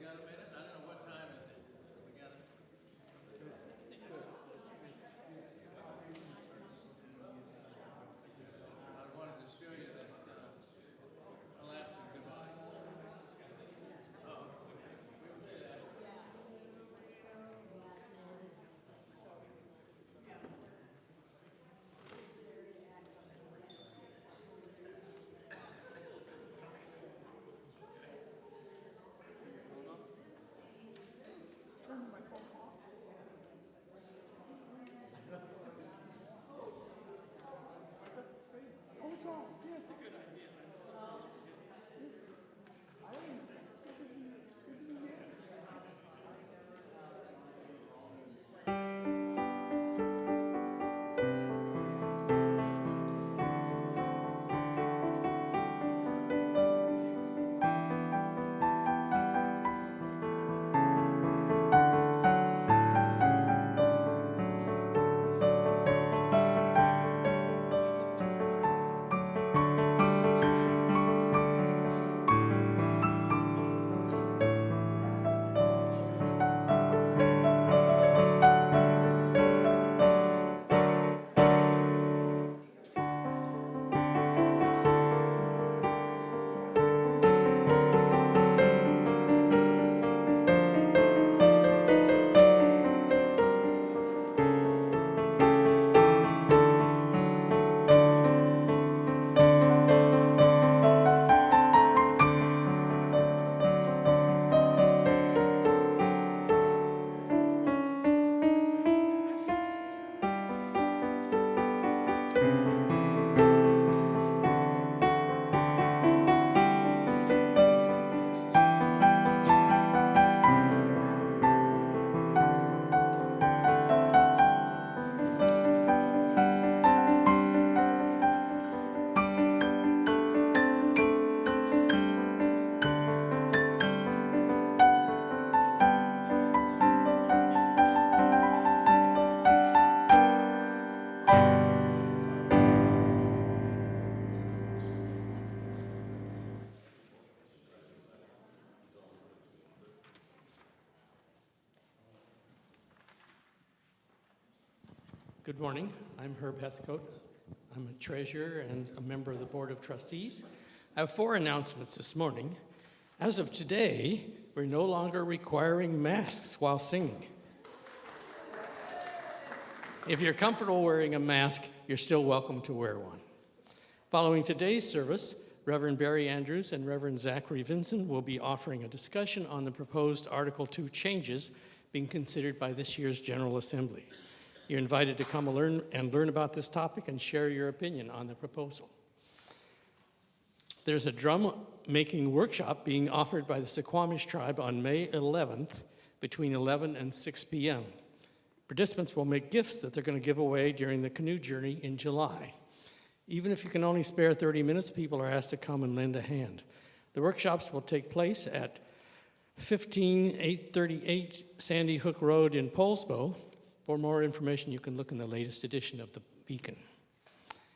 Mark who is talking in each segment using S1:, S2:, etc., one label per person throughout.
S1: got a minute? I don't know, what time is it? We got it. I wanted to show you this collapsing device. Oh, we will do that.
S2: Oh, it's off. Yeah, it's a good idea.
S3: Good morning. I'm Herb Heathcote. I'm a treasurer and a member of the Board of Trustees. I have 4 announcements this morning. As of today, we're no longer requiring masks while singing. If you're comfortable wearing a mask, you're still welcome to wear one. Following today's service, Reverend Barry Andrews and Reverend Zachary Vinson will be offering a discussion on the proposed Article 2 changes being considered by this year's General Assembly. You're invited to come learn about this topic and share your opinion on the proposal. There's a drum-making workshop being offered by the Suquamish tribe on May 11th between 11 and 6 p.m. Participants will make gifts that they're going to give away during the canoe journey in July. Even if you can only spare 30 minutes, people are asked to come and lend a hand. The workshops will take place at 15838 Sandy Hook Road in Poulsbo. For more information, you can look in the latest edition of the Beacon.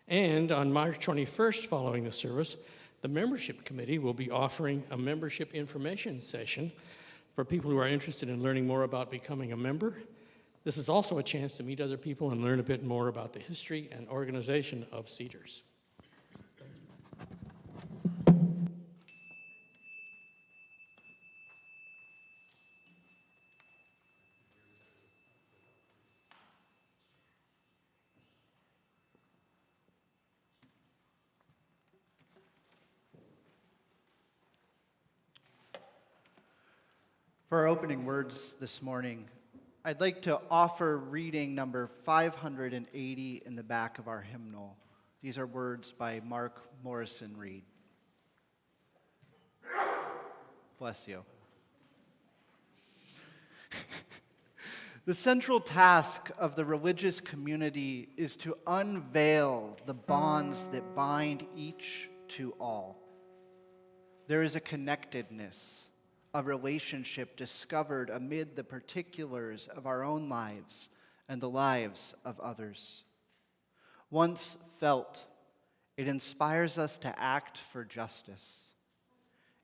S3: And on March 21st, following the service, the membership committee will be offering a membership information session for people who are interested in learning more about becoming a member. This is also a chance to meet other people and learn a bit more about the history and organization of Cedars.
S4: For our opening words this morning, I'd like to offer reading number 580 in the back of our hymnal. These are words by Mark Morrison Reed. Bless you. The central task of the religious community is to unveil the bonds that bind each to all. There is a connectedness, a relationship discovered amid the particulars of our own lives and the lives of others. Once felt, it inspires us to act for justice.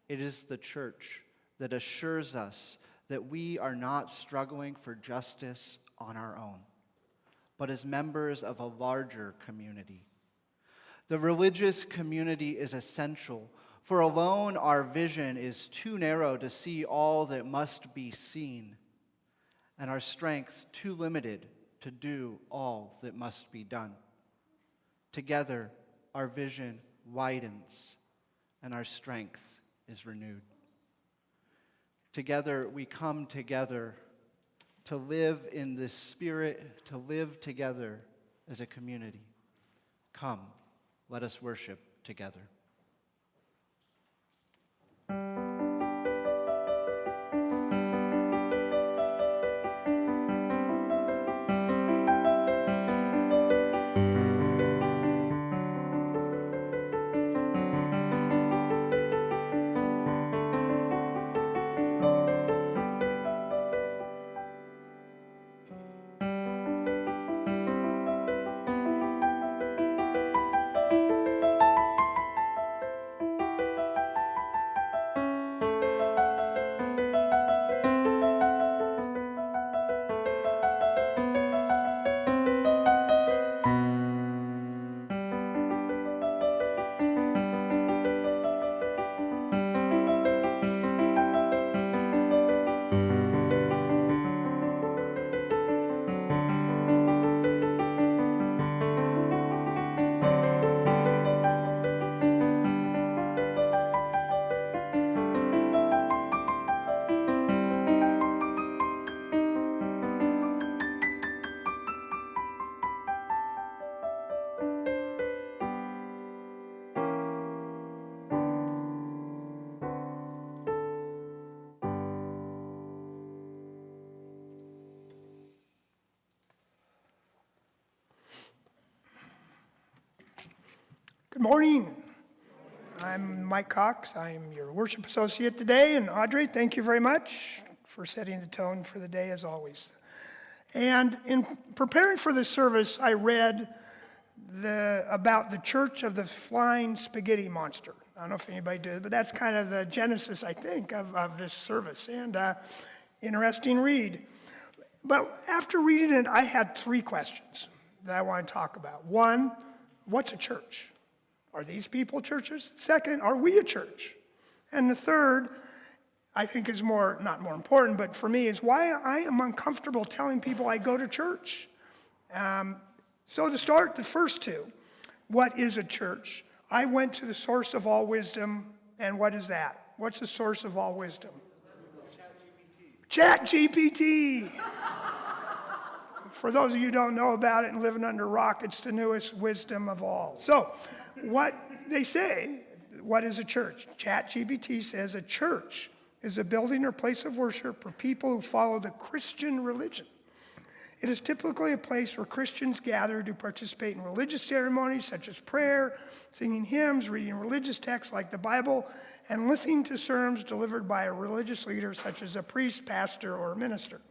S4: It is the church that assures us that we are not struggling for justice on our own, but as members of a larger community. The religious community is essential, for alone our vision is too narrow to see all that must be seen, and our strength too limited to do all that must be done. Together, our vision widens, and our strength is renewed. Together, we come together to live in this spirit, to live together as a community. Come, let us worship together.
S2: Good morning. I'm Mike Cox. I'm your worship associate today. And Audrey, thank you very much for setting the tone for the day as always. And in preparing for this service, I read about the Church of the Flying Spaghetti Monster. I don't know if anybody did, but that's kind of the genesis, I think, of this service. And interesting read. But after reading it, I had 3 questions that I want to talk about. 1, what's a church? Are these people churches? 2nd, are we a church? And the 3rd, I think is not more important, but for me is why I am uncomfortable telling people I go to church. So to start, the first 2, what is a church? I went to the source of all wisdom, and what is that? What's the source of all wisdom? ChatGPT. For those of you who don't know about it and living under a rock, it's the newest wisdom of all. So what they say, what is a church? ChatGPT says a church is a building or place of worship for people who follow the Christian religion. It is typically a place where Christians gather to participate in religious ceremonies such as prayer, singing hymns, reading religious texts like the Bible, and listening to sermons delivered by a religious leader such as a priest, pastor, or a minister.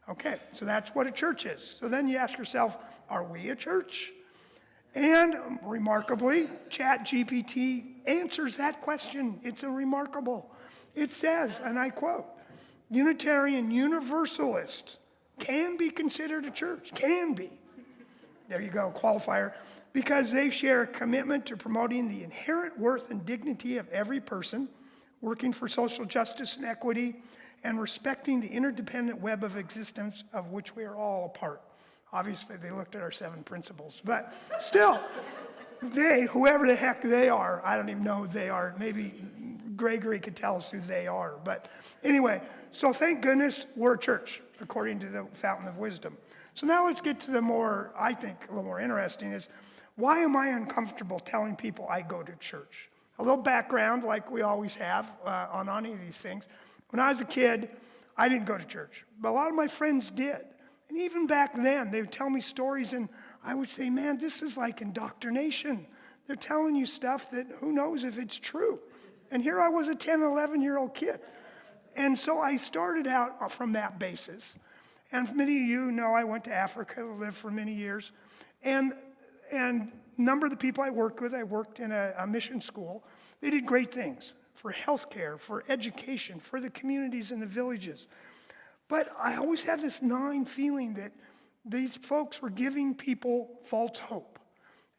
S2: Okay, so that's what a church is. So then you ask yourself, are we a church? And remarkably, ChatGPT answers that question. It's remarkable. It says, and I quote, Unitarian Universalists can be considered a church. Can be. There you go, qualifier. Because they share a commitment to promoting the inherent worth and dignity of every person, working for social justice and equity, and respecting the interdependent web of existence of which we are all a part. Obviously, they looked at our 7 principles, but still, they, whoever the heck they are, I don't even know who they are. Maybe Gregory could tell us who they are. But anyway, so thank goodness we're a church, according to the Fountain of Wisdom. So now let's get to the more, I think, a little more interesting is, why am I uncomfortable telling people I go to church? A little background, like we always have on any of these things. When I was a kid, I didn't go to church, but a lot of my friends did. And even back then, they would tell me stories, and I would say, man, this is like indoctrination. They're telling you stuff that who knows if it's true. And here I was a 10, 11-year-old kid. And so I started out from that basis. And many of you know I went to Africa, lived for many years. And a number of the people I worked with, I worked in a mission school. They did great things for healthcare, for education, for the communities and the villages. But I always had this gnawing feeling that these folks were giving people false hope.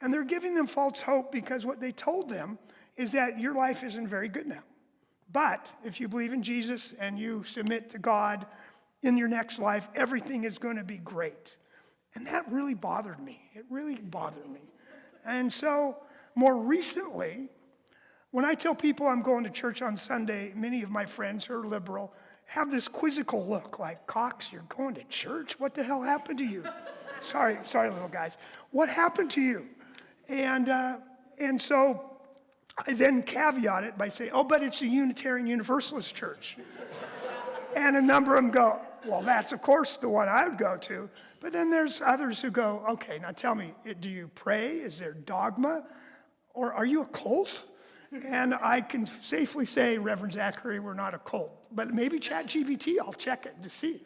S2: And they're giving them false hope because what they told them is that your life isn't very good now. But if you believe in Jesus and you submit to God in your next life, everything is going to be great. And that really bothered me. It really bothered me. And so more recently, when I tell people I'm going to church on Sunday, many of my friends who are liberal have this quizzical look like, Cox, you're going to church? What the hell happened to you? Sorry, little guys. What happened to you? And so I then caveat it by saying, oh, but it's a Unitarian Universalist church. And a number of them go, well, that's, of course, the one I would go to. But then there's others who go, okay, now tell me, do you pray? Is there dogma? Or are you a cult? And I can safely say, Reverend Zachary, we're not a cult. But maybe ChatGPT, I'll check it to see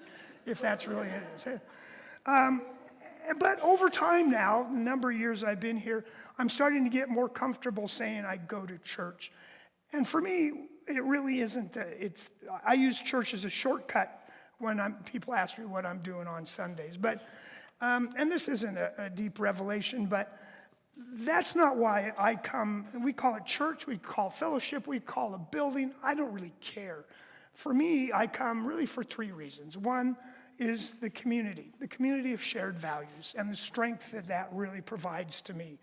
S2: if that's really it. But over time now, the number of years I've been here, I'm starting to get more comfortable saying I go to church. And for me, it really isn't, I use church as a shortcut when people ask me what I'm doing on Sundays. But, and this isn't a deep revelation, but that's not why I come. We call it church, we call fellowship, we call a building. I don't really care. For me, I come really for three reasons. One is the community of shared values and the strength that that really provides to me.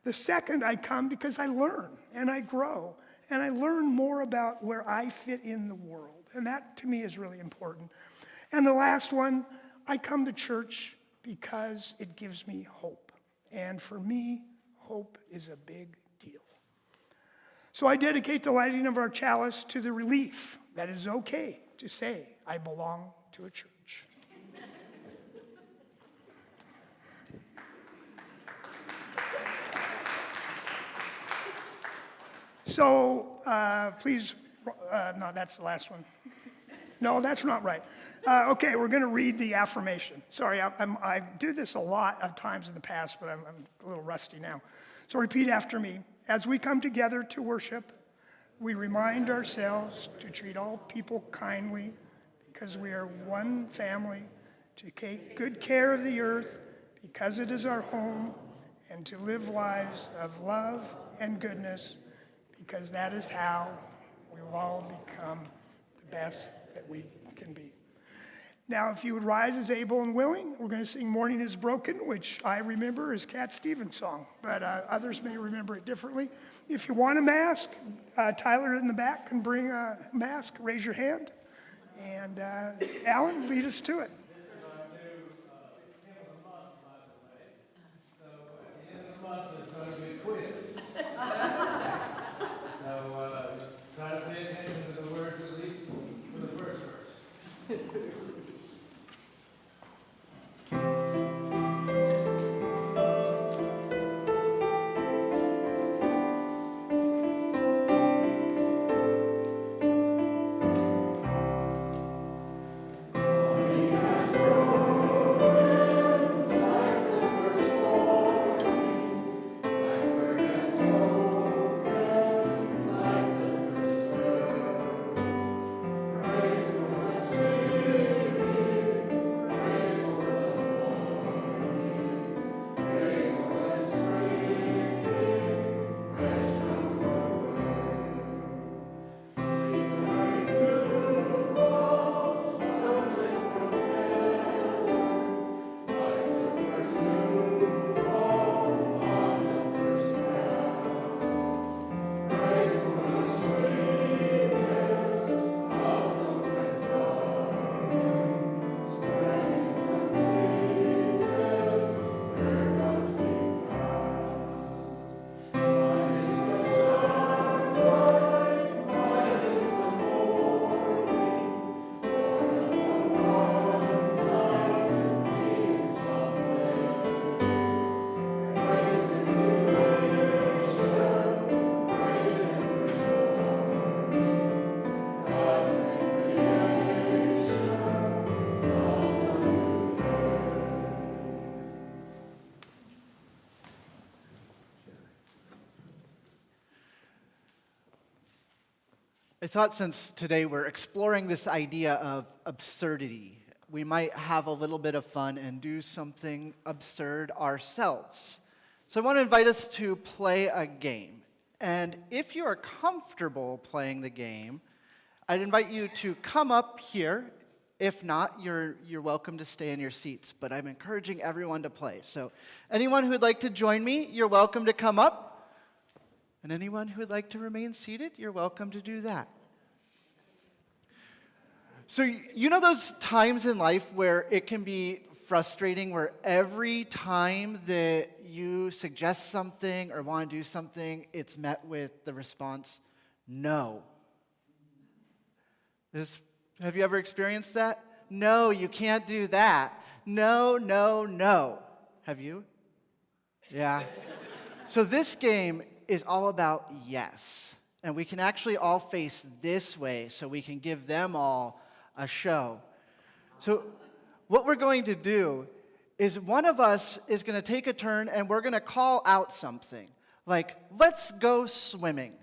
S2: The second, I come because I learn and I grow and I learn more about where I fit in the world. And that to me is really important. And the last one, I come to church because it gives me hope. And for me, hope is a big deal. So I dedicate the lighting of our chalice to the relief that it is okay to say I belong to a church. So please, no, that's the last one. No, that's not right. Okay, we're going to read the affirmation. Sorry, I do this a lot of times in the past, but I'm a little rusty now. So repeat after me. As we come together to worship, we remind ourselves to treat all people kindly because we are one family, to take good care of the earth because it is our home, and to live lives of love and goodness because that is how we will all become the best that we can be. Now, if you would rise as able and willing, we're going to sing Morning is Broken, which I remember is Cat Stevens' song, but others may remember it differently. If you want a mask, Tyler in the back can bring a mask. Raise your hand. And Alan, lead us to it.
S1: Try to pay attention to the words at least for the first verse. Morning
S4: I thought since today we're exploring this idea of absurdity, we might have a little bit of fun and do something absurd ourselves. So I want to invite us to play a game. And if you are comfortable playing the game, I'd invite you to come up here. If not, you're welcome to stay in your seats. But I'm encouraging everyone to play. So anyone who would like to join me, you're welcome to come up. And anyone who would like to remain seated, you're welcome to do that. So you know those times in life where it can be frustrating, where every time that you suggest something or want to do something, it's met with the response, no. Have you ever experienced that? No, you can't do that. No, no, no. Have you? Yeah. So this game is all about yes. And we can actually all face this way so we can give them all a show. So what we're going to do is one of us is going to take a turn and we're going to call out something. Like, let's go swimming.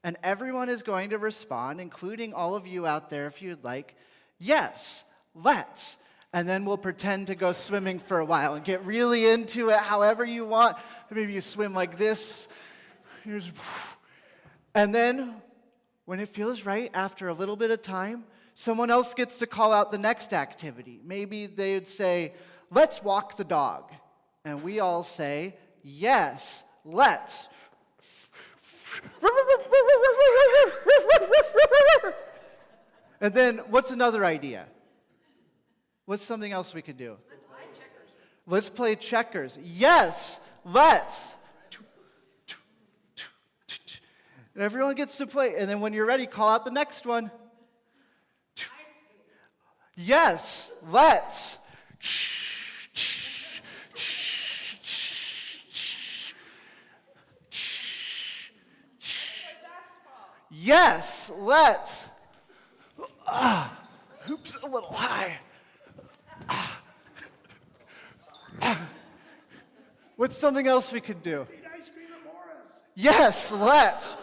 S4: And everyone is going to respond, including all of you out there if you'd like, yes, let's. And then we'll pretend to go swimming for a while and get really into it however you want. Maybe you swim like this. And then, when it feels right, after a little bit of time, someone else gets to call out the next activity. Maybe they would say, let's walk the dog. And we all say, yes, let's. And then, what's another idea? What's something else we could do? Let's play checkers. Yes, let's. And everyone gets to play. And then when you're ready, call out the next one. Yes, let's. Yes, let's. Oops, a little high. What's something else we could do?
S2: Eat ice cream at Mora's.
S4: Yes, let's.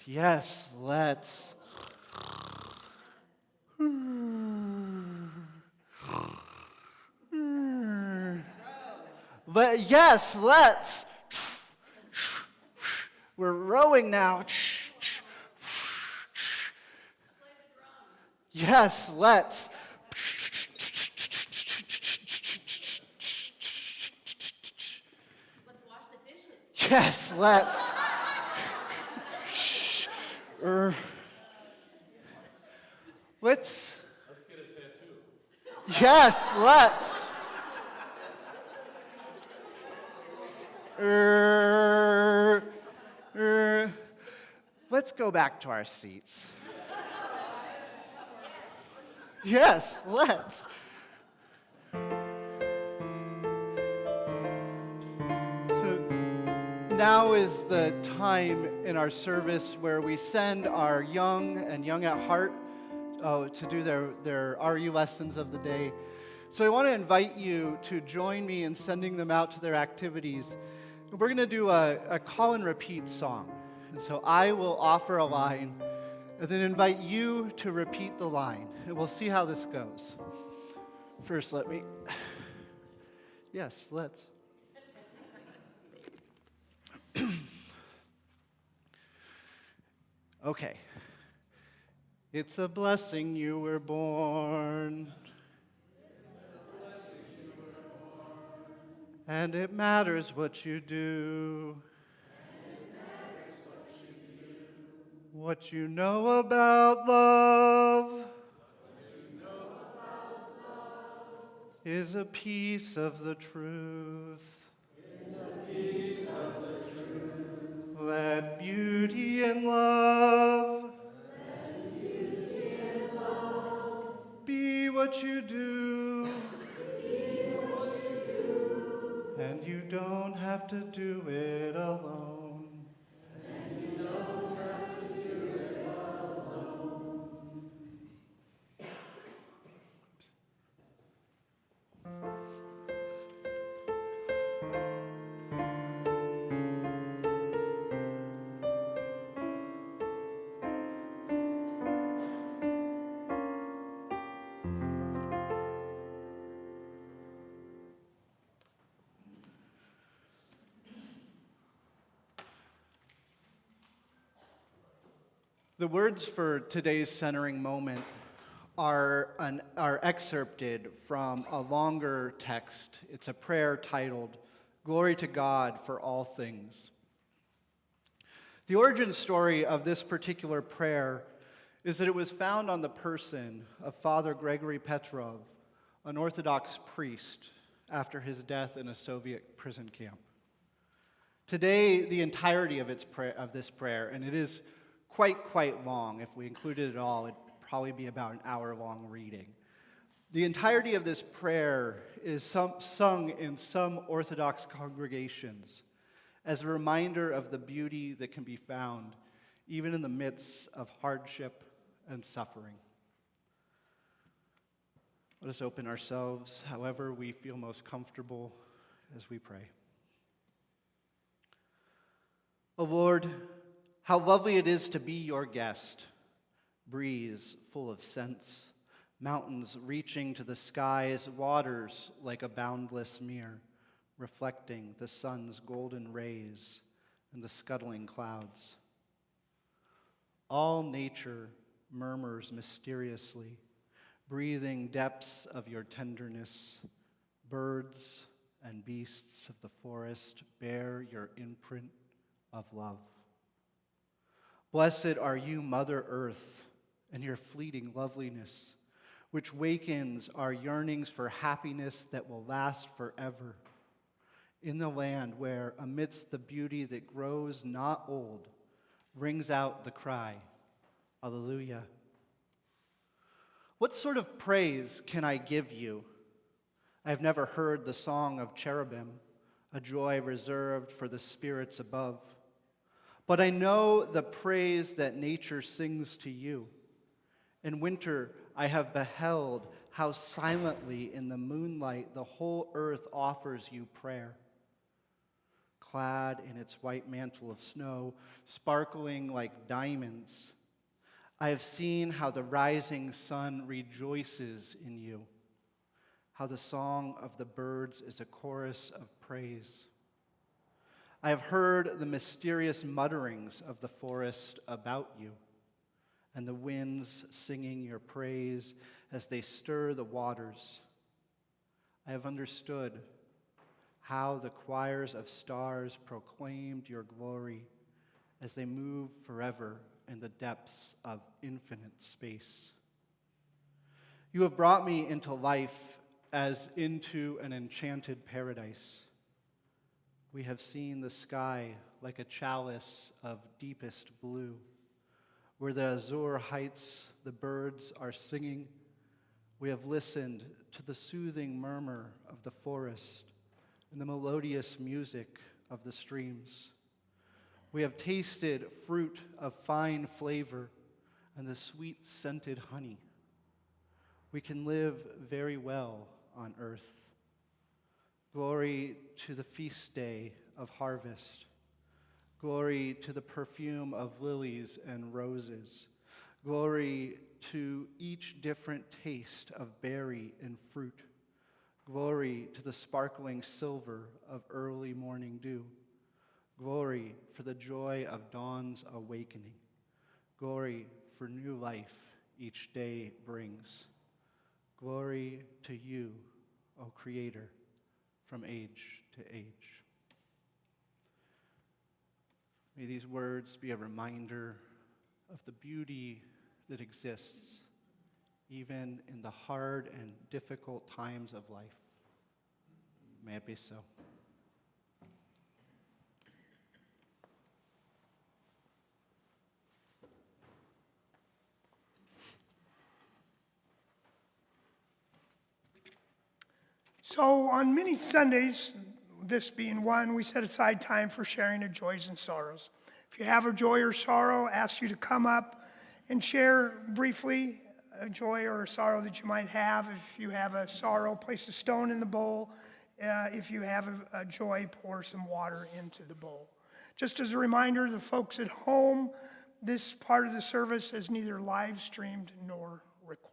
S4: Yes, let's. Yes, let's. We're rowing now. Yes, let's.
S5: Let's wash the dishes.
S4: Yes, let's. Let's get a tattoo. Yes, let's. Let's go back to our seats. Yes, let's. So now is the time in our service where we send our young and young at heart to do their RU lessons of the day. So I want to invite you to join me in sending them out to their activities. We're going to do a call and repeat song. And so I will offer a line and then invite you to repeat the line. And we'll see how this goes. First, yes, let's. Okay. It's a blessing you were born. And it matters what you do. What you know about love is a piece of the truth. Let beauty and love be what you do. And you don't have to do it alone. The words for today's centering moment are excerpted from a longer text. It's a prayer titled, "Glory to God for All Things." The origin story of this particular prayer is that it was found on the person of Father Gregory Petrov, an Orthodox priest, after his death in a Soviet prison camp. Today, the entirety of this prayer, and it is quite long. If we included it all, it'd probably be about an hour-long reading. The entirety of this prayer is sung in some Orthodox congregations as a reminder of the beauty that can be found even in the midst of hardship and suffering. Let us open ourselves however we feel most comfortable as we pray. O Lord, how lovely it is to be your guest. Breeze full of scents, mountains reaching to the skies, waters like a boundless mirror, reflecting the sun's golden rays and the scuttling clouds. All nature murmurs mysteriously, breathing depths of your tenderness. Birds and beasts of the forest bear your imprint of love. Blessed are you, Mother Earth, and your fleeting loveliness, which wakens our yearnings for happiness that will last forever, in the land where, amidst the beauty that grows not old, rings out the cry, Alleluia. What sort of praise can I give you? I have never heard the song of cherubim, a joy reserved for the spirits above. But I know the praise that nature sings to you. In winter, I have beheld how silently in the moonlight the whole earth offers you prayer. Clad in its white mantle of snow, sparkling like diamonds, I have seen how the rising sun rejoices in you, how the song of the birds is a chorus of praise. I have heard the mysterious mutterings of the forest about you, and the winds singing your praise as they stir the waters. I have understood how the choirs of stars proclaimed your glory as they move forever in the depths of infinite space. You have brought me into life as into an enchanted paradise. We have seen the sky like a chalice of deepest blue, where the azure heights the birds are singing. We have listened to the soothing murmur of the forest and the melodious music of the streams. We have tasted fruit of fine flavor and the sweet scented honey. We can live very well on earth. Glory to the feast day of harvest. Glory to the perfume of lilies and roses. Glory to each different taste of berry and fruit. Glory to the sparkling silver of early morning dew. Glory for the joy of dawn's awakening. Glory for new life each day brings. Glory to you, O Creator, from age to age. May these words be a reminder of the beauty that exists even in the hard and difficult times of life. May it be so.
S2: So on many Sundays, this being one, we set aside time for sharing of joys and sorrows. If you have a joy or sorrow, I ask you to come up and share briefly a joy or a sorrow that you might have. If you have a sorrow, place a stone in the bowl. If you have a joy, pour some water into the bowl. Just as a reminder, the folks at home, this part of the service is neither live streamed nor recorded.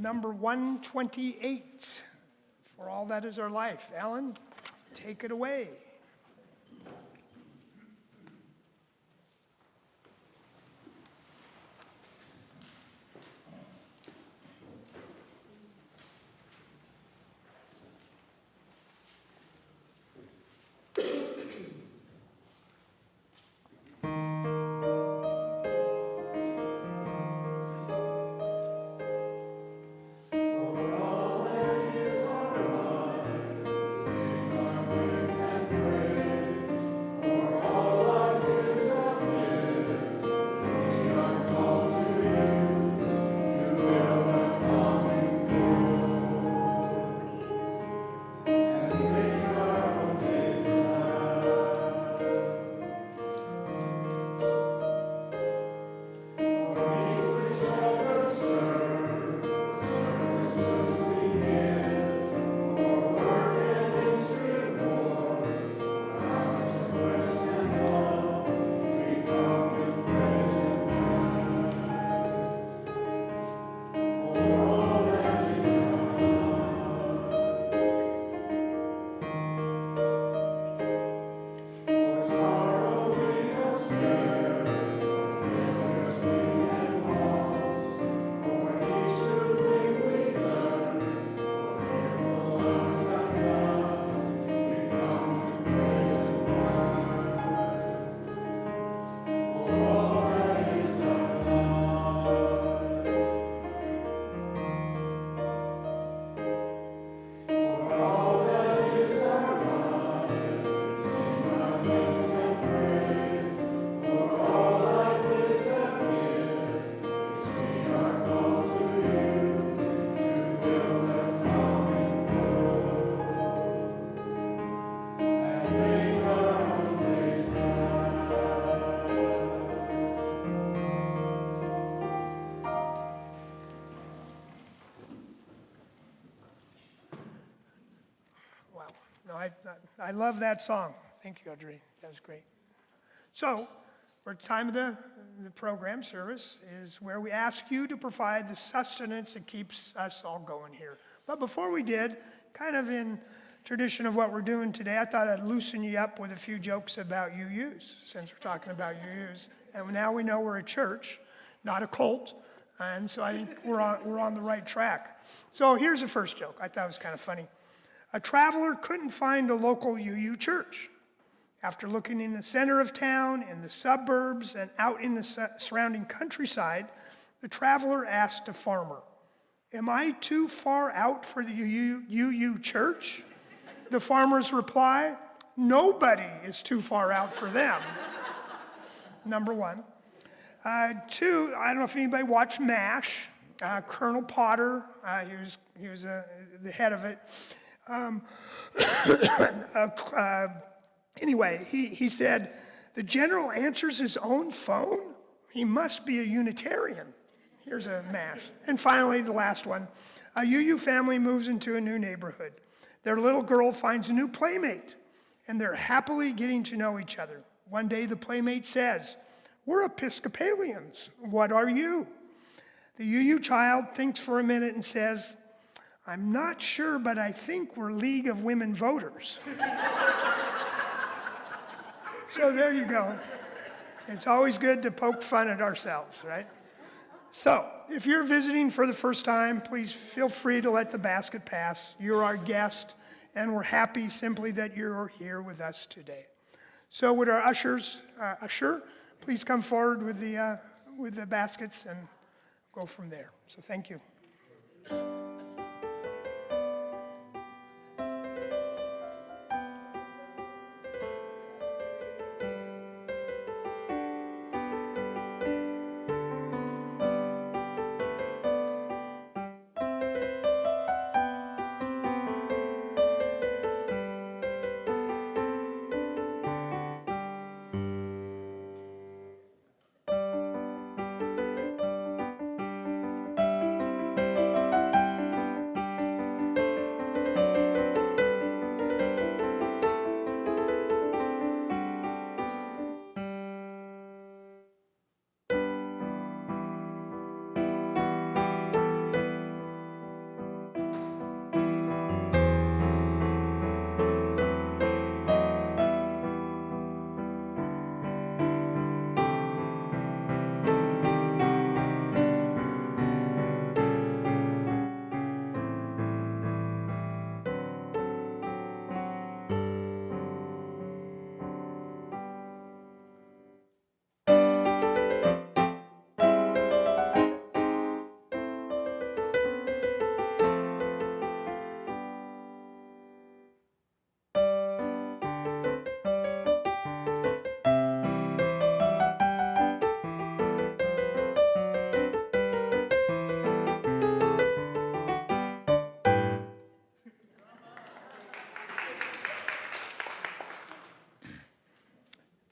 S2: number 128, For All That Is Our Life. Alan, take it away. No, I love that song. Thank you, Audrey. That was great. So, for time of the program service is where we ask you to provide the sustenance that keeps us all going here. But before we did, kind of in tradition of what we're doing today, I thought I'd loosen you up with a few jokes about UUs, since we're talking about UUs. And now we know we're a church, not a cult, and so I think we're on the right track. So here's the first joke. I thought it was kind of funny. A traveler couldn't find a local UU church. After looking in the center of town, in the suburbs, and out in the surrounding countryside, the traveler asked a farmer, "Am I too far out for the UU church?" The farmer's reply, "Nobody is too far out for them." Number one. Two, I don't know if anybody watched MASH. Colonel Potter, he was the head of it. Anyway, he said, "The general answers his own phone? He must be a Unitarian." Here's a MASH. And finally, the last one. A UU family moves into a new neighborhood. Their little girl finds a new playmate, and they're happily getting to know each other. One day, the playmate says, "We're Episcopalians. What are you?" The UU child thinks for a minute and says, "I'm not sure, but I think we're League of Women Voters." So there you go. It's always good to poke fun at ourselves, right? So if you're visiting for the first time, please feel free to let the basket pass. You're our guest, and we're happy simply that you're here with us today. So would our usher, please come forward with the baskets and go from there. So thank you.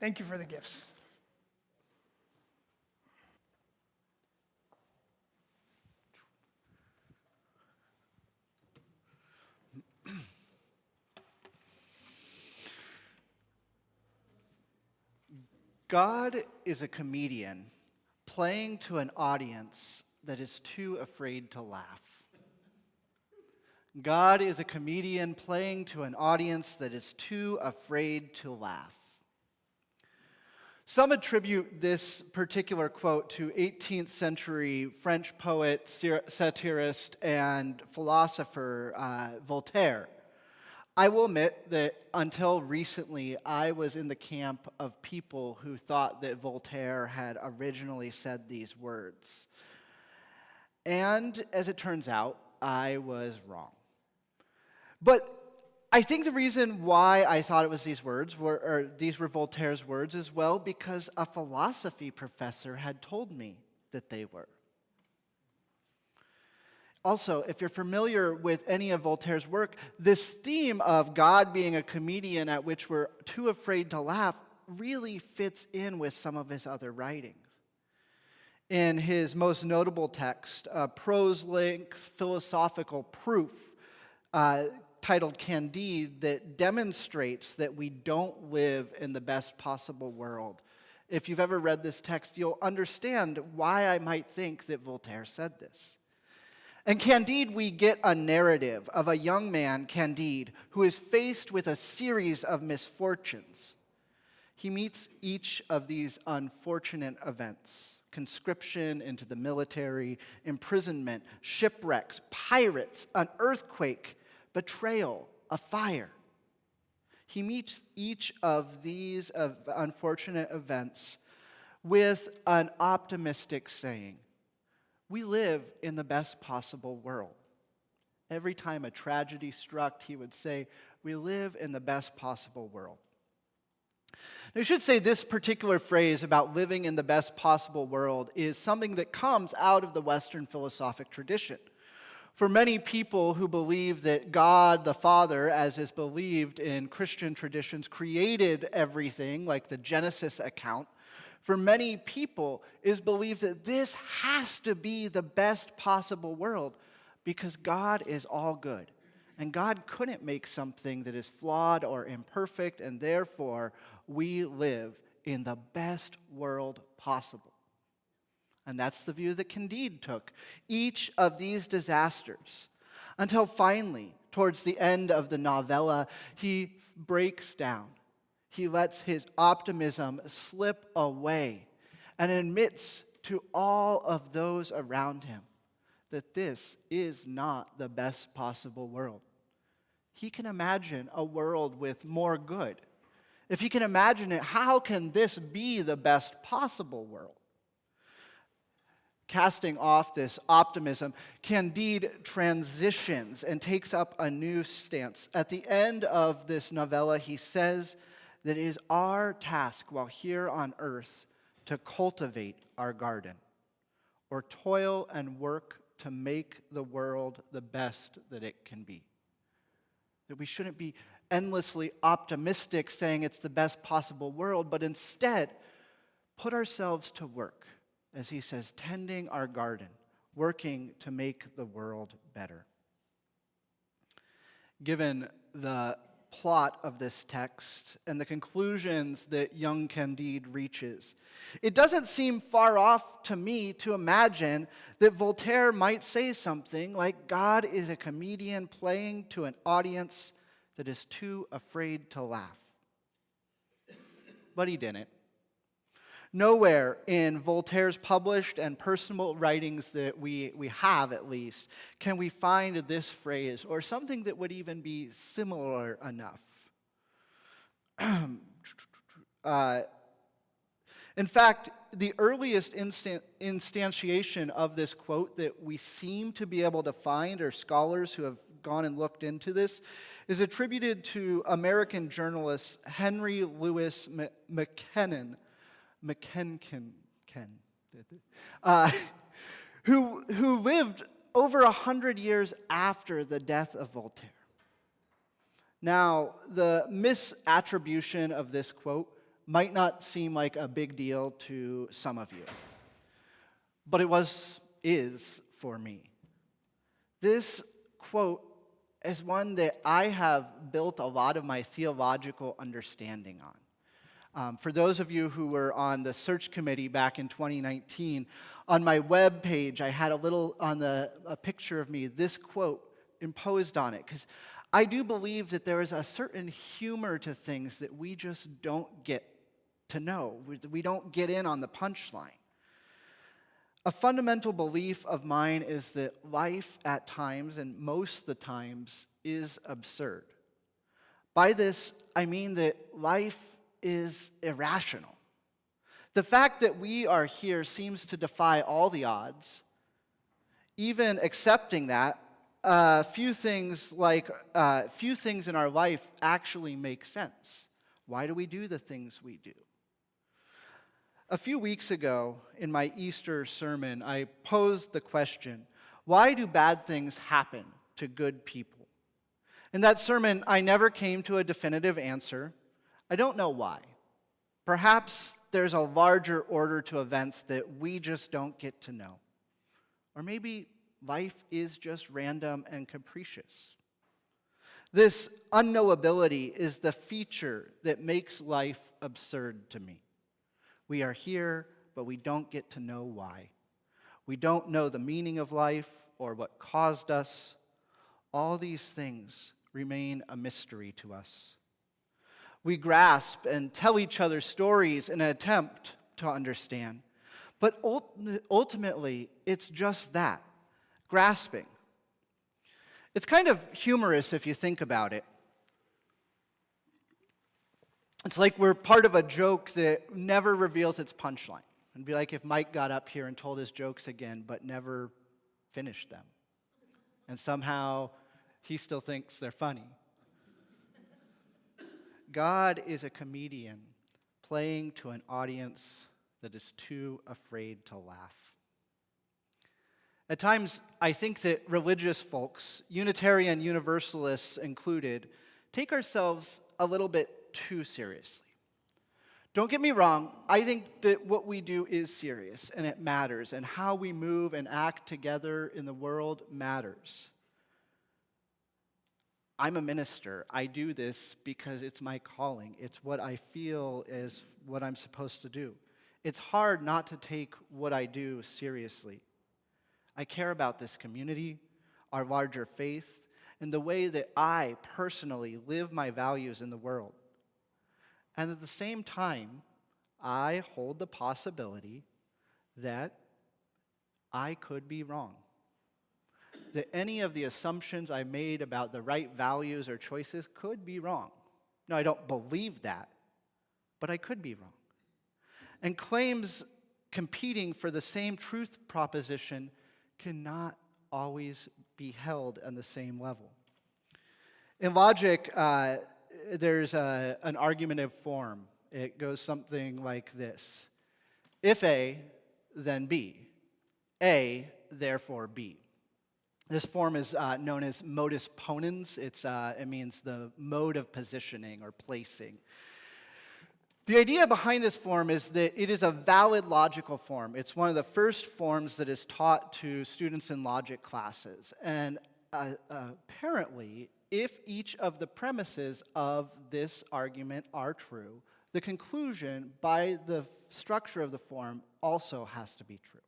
S2: Thank you for the gifts.
S4: God is a comedian playing to an audience that is too afraid to laugh. God is a comedian playing to an audience that is too afraid to laugh. Some attribute this particular quote to 18th century French poet, satirist, and philosopher Voltaire. I will admit that until recently, I was in the camp of people who thought that Voltaire had originally said these words. And as it turns out, I was wrong. But I think the reason why I thought it was these were Voltaire's words as well, because a philosophy professor had told me that they were. Also, if you're familiar with any of Voltaire's work, this theme of God being a comedian at which we're too afraid to laugh really fits in with some of his other writings. In his most notable text, a prose-length philosophical proof titled Candide, that demonstrates that we don't live in the best possible world. If you've ever read this text, you'll understand why I might think that Voltaire said this. In Candide, we get a narrative of a young man, Candide, who is faced with a series of misfortunes. He meets each of these unfortunate events: conscription into the military, imprisonment, shipwrecks, pirates, an earthquake, betrayal, a fire. He meets each of these unfortunate events with an optimistic saying. We live in the best possible world. Every time a tragedy struck, he would say, we live in the best possible world. Now, I should say this particular phrase about living in the best possible world is something that comes out of the Western philosophic tradition. For many people who believe that God the Father, as is believed in Christian traditions, created everything, like the Genesis account, for many people is believed that this has to be the best possible world because God is all good. And God couldn't make something that is flawed or imperfect, and therefore we live in the best world possible. And that's the view that Candide took. Each of these disasters, until finally, towards the end of the novella, he breaks down. He lets his optimism slip away and admits to all of those around him that this is not the best possible world. He can imagine a world with more good. If he can imagine it, how can this be the best possible world? Casting off this optimism, Candide transitions and takes up a new stance. At the end of this novella, he says that it is our task while here on earth to cultivate our garden, or toil and work to make the world the best that it can be. That we shouldn't be endlessly optimistic saying it's the best possible world, but instead put ourselves to work, as he says, tending our garden, working to make the world better. Given the plot of this text and the conclusions that young Candide reaches, it doesn't seem far off to me to imagine that Voltaire might say something like, God is a comedian playing to an audience that is too afraid to laugh. But he didn't. Nowhere in Voltaire's published and personal writings that we have, at least, can we find this phrase or something that would even be similar enough. In fact, the earliest instantiation of this quote that we seem to be able to find, or scholars who have gone and looked into this, is attributed to American journalist Henry Louis McKenken, who lived over 100 years after the death of Voltaire. Now, the misattribution of this quote might not seem like a big deal to some of you, but it is for me. This quote is one that I have built a lot of my theological understanding on. For those of you who were on the search committee back in 2019, on my web page, I had a picture of me, this quote imposed on it, because I do believe that there is a certain humor to things that we just don't get to know. We don't get in on the punchline. A fundamental belief of mine is that life at times, and most of the times, is absurd. By this, I mean that life is irrational. The fact that we are here seems to defy all the odds. Even accepting that, few things in our life actually make sense. Why do we do the things we do? A few weeks ago, in my Easter sermon, I posed the question, why do bad things happen to good people? In that sermon, I never came to a definitive answer. I don't know why. Perhaps there's a larger order to events that we just don't get to know. Or maybe life is just random and capricious. This unknowability is the feature that makes life absurd to me. We are here, but we don't get to know why. We don't know the meaning of life or what caused us. All these things remain a mystery to us. We grasp and tell each other stories in an attempt to understand. But ultimately, it's just that, grasping. It's kind of humorous if you think about it. It's like we're part of a joke that never reveals its punchline. It'd be like if Mike got up here and told his jokes again, but never finished them. And somehow he still thinks they're funny. God is a comedian playing to an audience that is too afraid to laugh. At times, I think that religious folks, Unitarian Universalists included, take ourselves a little bit too seriously. Don't get me wrong, I think that what we do is serious and it matters, and how we move and act together in the world matters. I'm a minister. I do this because it's my calling. It's what I feel is what I'm supposed to do. It's hard not to take what I do seriously. I care about this community, our larger faith, and the way that I personally live my values in the world. And at the same time, I hold the possibility that I could be wrong. That any of the assumptions I made about the right values or choices could be wrong. No, I don't believe that, but I could be wrong. And claims competing for the same truth proposition cannot always be held on the same level. In logic, there's an argumentative form. It goes something like this. If A, then B. A, therefore B. This form is known as modus ponens. It means the mode of positioning or placing. The idea behind this form is that it is a valid logical form. It's one of the first forms that is taught to students in logic classes. And apparently, if each of the premises of this argument are true, the conclusion by the structure of the form also has to be true.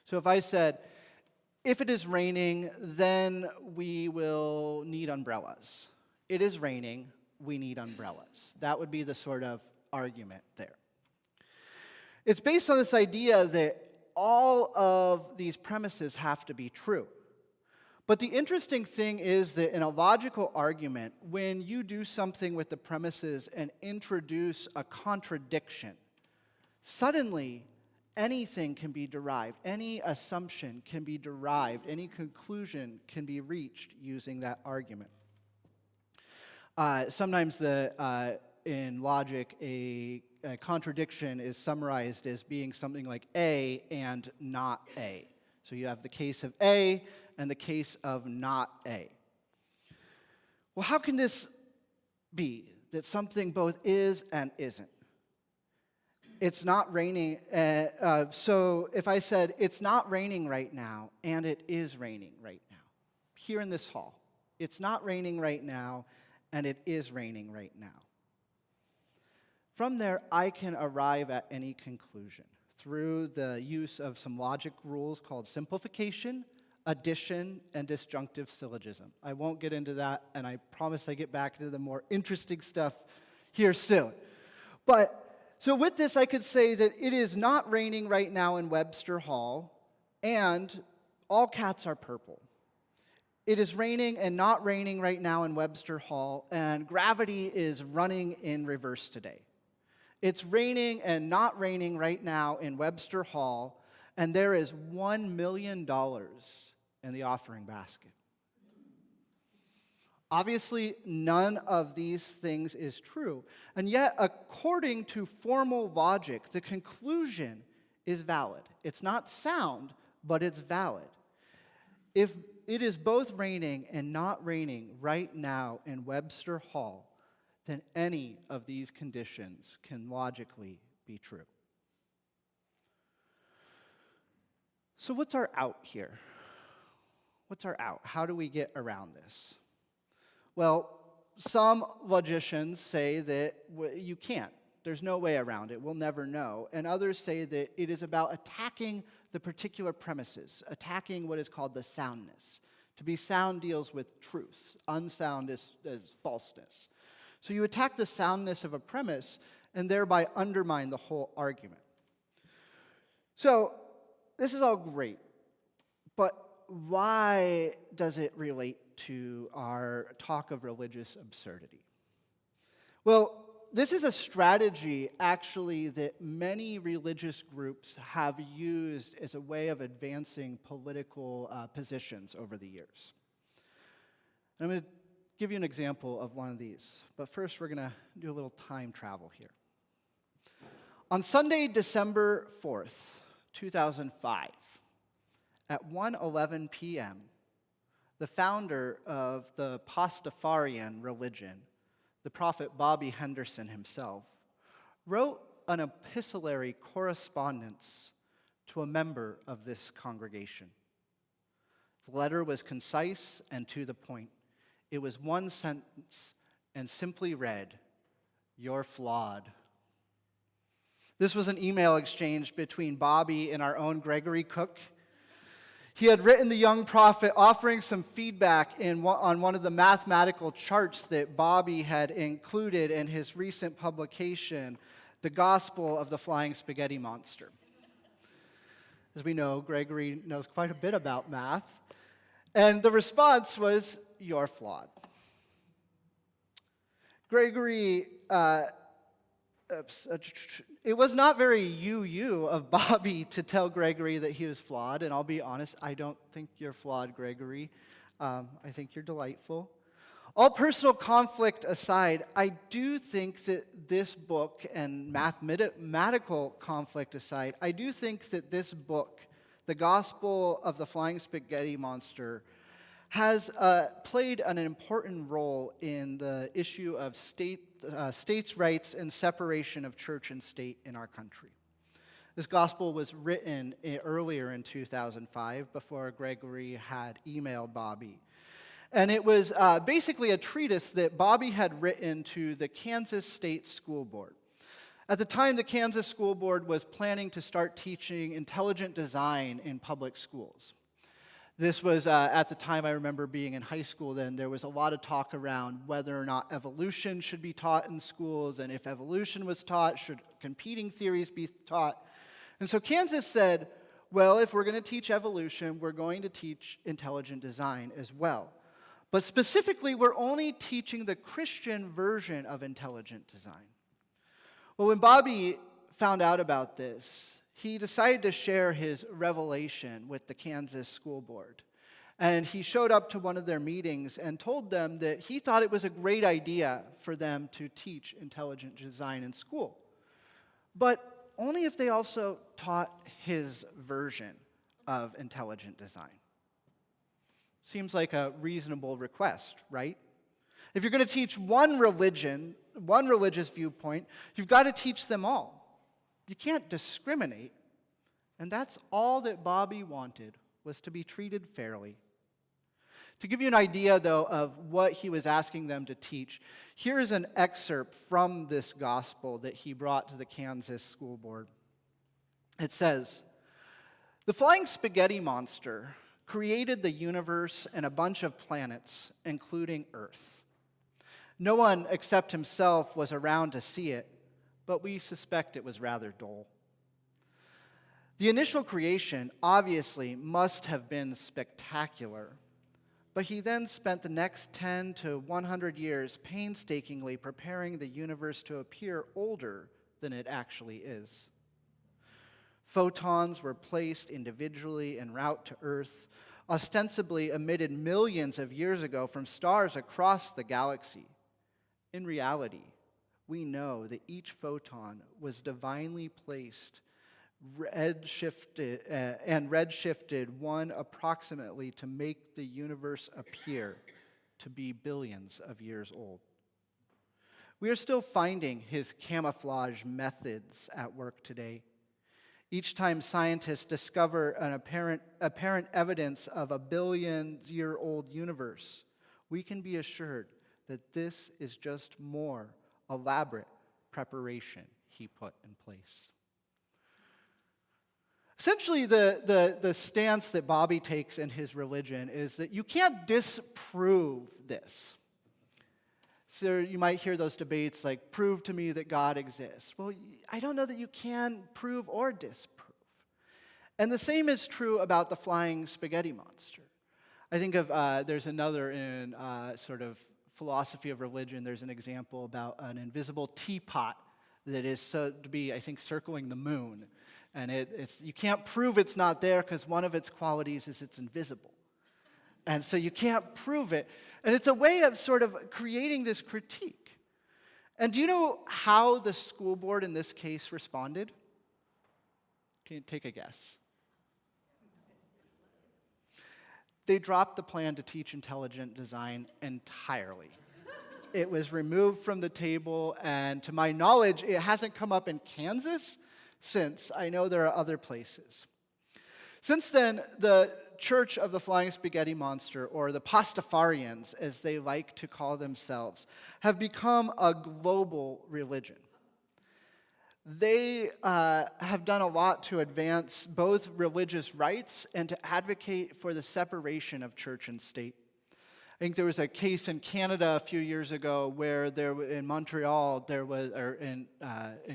S4: So if I said, if it is raining, then we will need umbrellas. It is raining, we need umbrellas. That would be the sort of argument there. It's based on this idea that all of these premises have to be true. But the interesting thing is that in a logical argument, when you do something with the premises and introduce a contradiction, suddenly anything can be derived, any assumption can be derived, any conclusion can be reached using that argument. Sometimes in logic, a contradiction is summarized as being something like A and not A. So you have the case of A and the case of not A. Well, how can this be, that something both is and isn't? it's not raining. So if I said, it's not raining right now, and it is raining right now, here in this hall, it's not raining right now, and it is raining right now. From there, I can arrive at any conclusion through the use of some logic rules called simplification, addition, and disjunctive syllogism. I won't get into that, and I promise I get back to the more interesting stuff here soon. So with this, I could say that it is not raining right now in Webster Hall, and all cats are purple. It is raining and not raining right now in Webster Hall, and gravity is running in reverse today. It's raining and not raining right now in Webster Hall, and there is $1 million in the offering basket. Obviously, none of these things is true, and yet, according to formal logic, the conclusion is valid. It's not sound, but it's valid. If it is both raining and not raining right now in Webster Hall, then any of these conditions can logically be true. So what's our out here? What's our out? How do we get around this? Well, some logicians say that you can't. There's no way around it. We'll never know. And others say that it is about attacking the particular premises, attacking what is called the soundness. To be sound deals with truth. Unsound is falseness. So you attack the soundness of a premise and thereby undermine the whole argument. So this is all great, but why does it relate to our talk of religious absurdity? Well, this is a strategy, actually, that many religious groups have used as a way of advancing political positions over the years. I'm going to give you an example of one of these, but first we're going to do a little time travel here. On Sunday, December 4th, 2005, at 1:11 p.m., the founder of the Pastafarian religion, the prophet Bobby Henderson himself, wrote an epistolary correspondence to a member of this congregation. The letter was concise and to the point. It was one sentence and simply read, "You're flawed." This was an email exchange between Bobby and our own Gregory Cook. He had written the young prophet offering some feedback on one of the mathematical charts that Bobby had included in his recent publication, The Gospel of the Flying Spaghetti Monster. As we know, Gregory knows quite a bit about math. And the response was, "You're flawed." Gregory, it was not very you of Bobby to tell Gregory that he was flawed, and I'll be honest, I don't think you're flawed, Gregory. I think you're delightful. All personal conflict aside, I do think that this book, and mathematical conflict aside, I do think that this book, The Gospel of the Flying Spaghetti Monster, has played an important role in the issue of states' rights and separation of church and state in our country. This gospel was written earlier in 2005, before Gregory had emailed Bobby. And it was basically a treatise that Bobby had written to the Kansas State School Board. At the time, the Kansas School Board was planning to start teaching intelligent design in public schools. This was, at the time, I remember being in high school then, there was a lot of talk around whether or not evolution should be taught in schools, and if evolution was taught, should competing theories be taught? And so Kansas said, well, if we're going to teach evolution, we're going to teach intelligent design as well. But specifically, we're only teaching the Christian version of intelligent design. Well, when Bobby found out about this, he decided to share his revelation with the Kansas School Board. And he showed up to one of their meetings and told them that he thought it was a great idea for them to teach intelligent design in school, but only if they also taught his version of intelligent design. Seems like a reasonable request, right? If you're going to teach one religion, one religious viewpoint, you've got to teach them all. You can't discriminate. And that's all that Bobby wanted, was to be treated fairly. To give you an idea, though, of what he was asking them to teach, here is an excerpt from this gospel that he brought to the Kansas school board. It says, "The flying spaghetti monster created the universe and a bunch of planets, including Earth. No one except himself was around to see it, but we suspect it was rather dull. The initial creation obviously must have been spectacular, but he then spent the next 10 to 100 years painstakingly preparing the universe to appear older than it actually is. Photons were placed individually en route to Earth, ostensibly emitted millions of years ago from stars across the galaxy. In reality, we know that each photon was divinely placed redshifted one approximately to make the universe appear to be billions of years old. We are still finding his camouflage methods at work today. Each time scientists discover an apparent evidence of a billion-year-old universe, we can be assured that this is just more elaborate preparation he put in place." Essentially, the stance that Bobby takes in his religion is that you can't disprove this. So you might hear those debates like, prove to me that God exists. Well, I don't know that you can prove or disprove. And the same is true about the flying spaghetti monster. I think of, there's another in sort of philosophy of religion, there's an example about an invisible teapot that is said to be, I think, circling the moon. And you can't prove it's not there because one of its qualities is it's invisible. And so you can't prove it. And it's a way of sort of creating this critique. And do you know how the school board in this case responded? Can you take a guess? They dropped the plan to teach intelligent design entirely. It was removed from the table, and to my knowledge, it hasn't come up in Kansas since. I know there are other places. Since then, the Church of the Flying Spaghetti Monster, or the Pastafarians, as they like to call themselves, have become a global religion. They have done a lot to advance both religious rights and to advocate for the separation of church and state. I think there was a case in Canada a few years ago where in Montreal, or in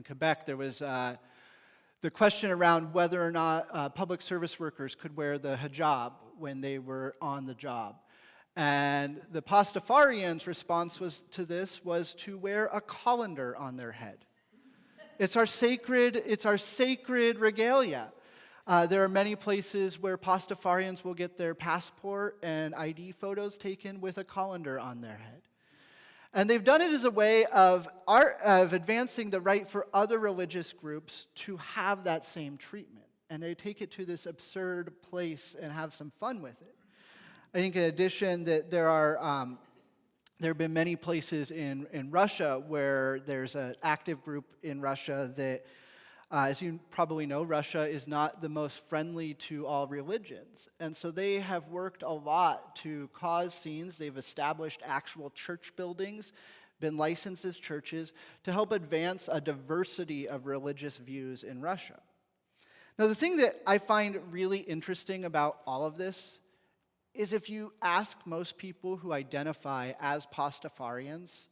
S4: Quebec, there was the question around whether or not public service workers could wear the hijab when they were on the job. And the Pastafarians' response to this was to wear a colander on their head. It's our sacred regalia. There are many places where Pastafarians will get their passport and ID photos taken with a colander on their head. And they've done it as a way of advancing the right for other religious groups to have that same treatment. And they take it to this absurd place and have some fun with it. I think in addition that there have been many places in Russia where there's an active group in Russia that, as you probably know, Russia is not the most friendly to all religions. And so they have worked a lot to cause scenes. They've established actual church buildings, been licensed as churches, to help advance a diversity of religious views in Russia. Now, the thing that I find really interesting about all of this is if you ask most people who identify as Pastafarians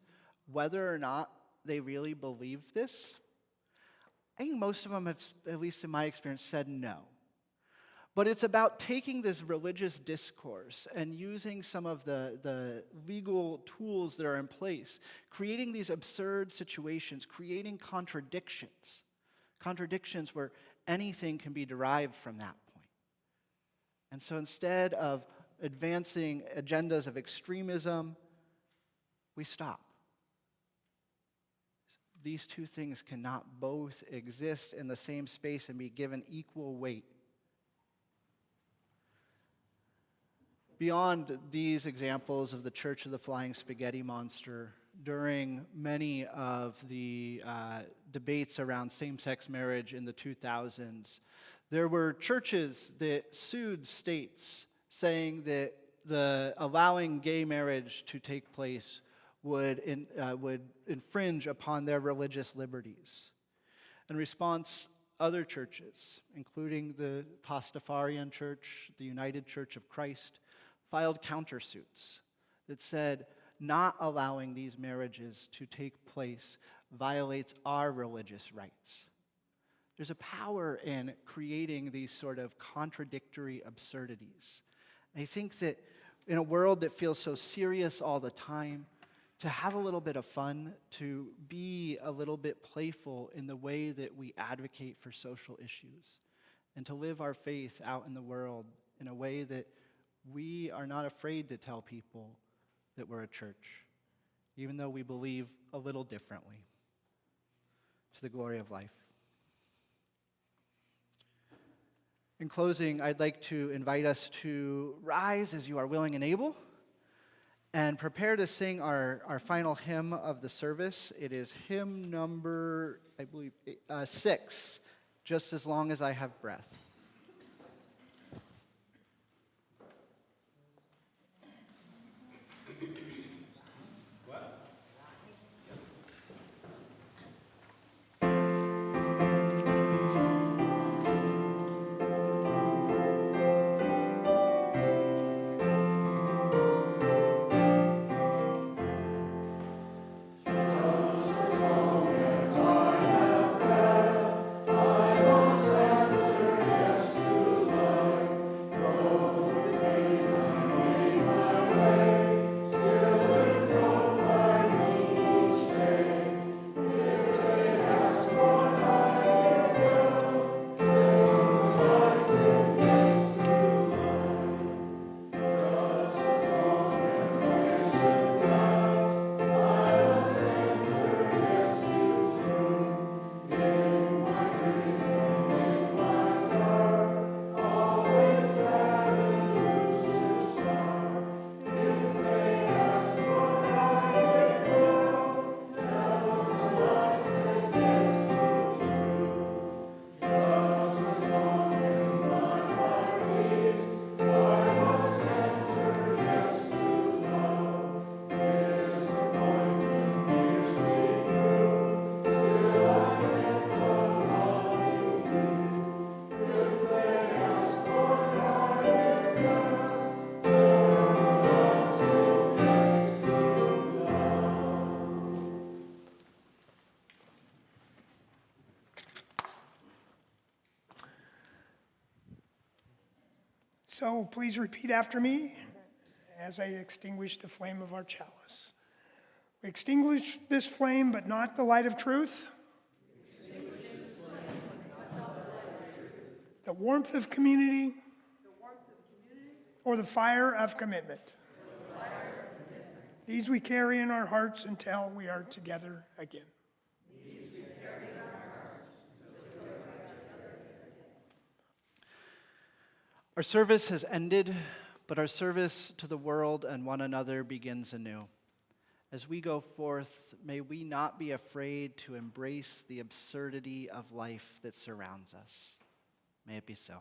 S4: whether or not they really believe this, I think most of them have, at least in my experience, said no. But it's about taking this religious discourse and using some of the legal tools that are in place, creating these absurd situations, creating contradictions where anything can be derived from that point. And so instead of advancing agendas of extremism, we stop. These two things cannot both exist in the same space and be given equal weight. Beyond these examples of the Church of the Flying Spaghetti Monster, during many of the debates around same-sex marriage in the 2000s, there were churches that sued states saying that allowing gay marriage to take place would infringe upon their religious liberties. In response, other churches, including the Pastafarian Church, the United Church of Christ, filed countersuits that said not allowing these marriages to take place violates our religious rights. There's a power in creating these sort of contradictory absurdities. And I think that in a world that feels so serious all the time, to have a little bit of fun, to be a little bit playful in the way that we advocate for social issues, and to live our faith out in the world in a way that we are not afraid to tell people that we're a church, even though we believe a little differently, to the glory of life. In closing, I'd like to invite us to rise as you are willing and able, and prepare to sing our final hymn of the service. It is hymn number, I believe, 6, Just As Long As I Have Breath.
S2: So please repeat after me as I extinguish the flame of our chalice. We extinguish this flame, but not the light of truth. The warmth of community. Or the fire of commitment. These we carry in our hearts until we are together again.
S4: Our service has ended, but our service to the world and one another begins anew. As we go forth, may we not be afraid to embrace the absurdity of life that surrounds us. May it be so.